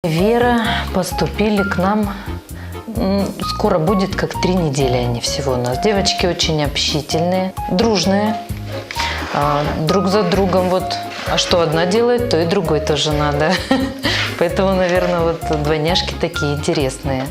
Вера поступили к нам, скоро будет как 3 недели они всего у нас. Девочки очень общительные, дружные, друг за другом. Вот, а что одна делает, то и другой тоже надо. Поэтому, наверное, вот двойняшки такие интересные.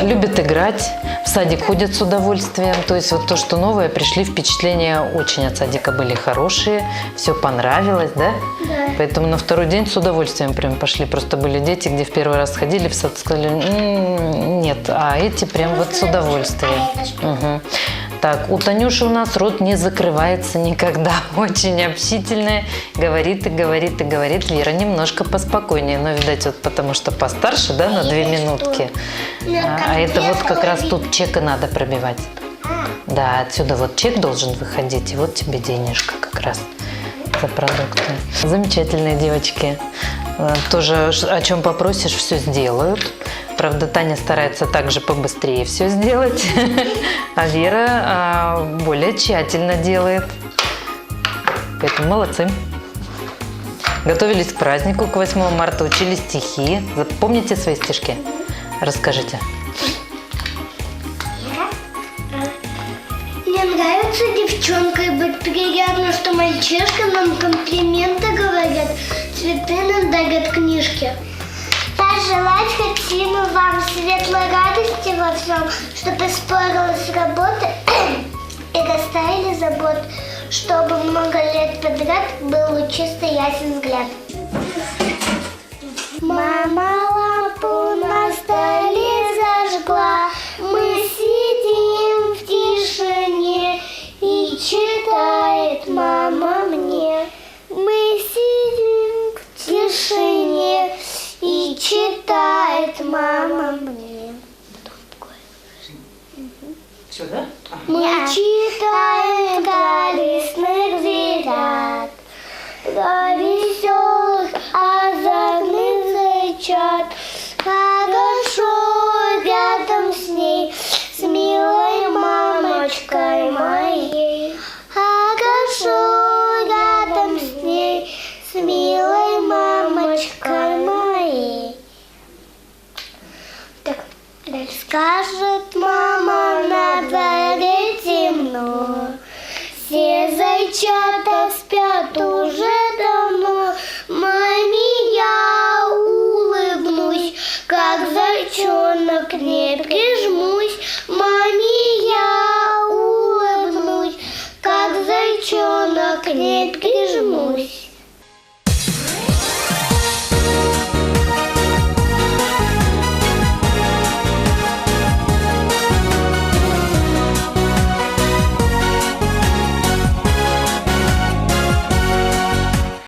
Любят играть, в садик ходят с удовольствием. То есть вот то, что новое, пришли, впечатления очень от садика были хорошие, все понравилось, да? Да. Поэтому на второй день с удовольствием прям пошли. Просто были дети, где в первый раз ходили в сад, сказали, нет, а эти прям вот с удовольствием. Угу. Так, у Танюши у нас рот не закрывается никогда, очень общительная, говорит и говорит и говорит. Вера немножко поспокойнее, но, видать, вот потому что постарше, да, на 2 минутки. А это вот как раз тут чек и надо пробивать. Да, отсюда вот чек должен выходить, и вот тебе денежка как раз за продукты. Замечательные девочки. Тоже о чем попросишь, все сделают. Правда, Таня старается также побыстрее все сделать, а Вера более тщательно делает. Поэтому молодцы. Готовились к празднику, к 8 марта, учили стихи. Запомните свои стишки? Расскажите. Мне нравится девчонкой быть, приятно, что мальчишкам нам комплименты говорят, цветы нам дарят, книжки. Пожелать хотим вам светлой радости во всем, чтобы спорилась работа и доставили забот, чтобы много лет подряд был чистый ясен взгляд. Мама лампу на столе зажгла, мы сидим в тишине и читает мама мне. Мы сидим в тишине и читает мама мне. Все, да? Мы читаем про лесных зверят, про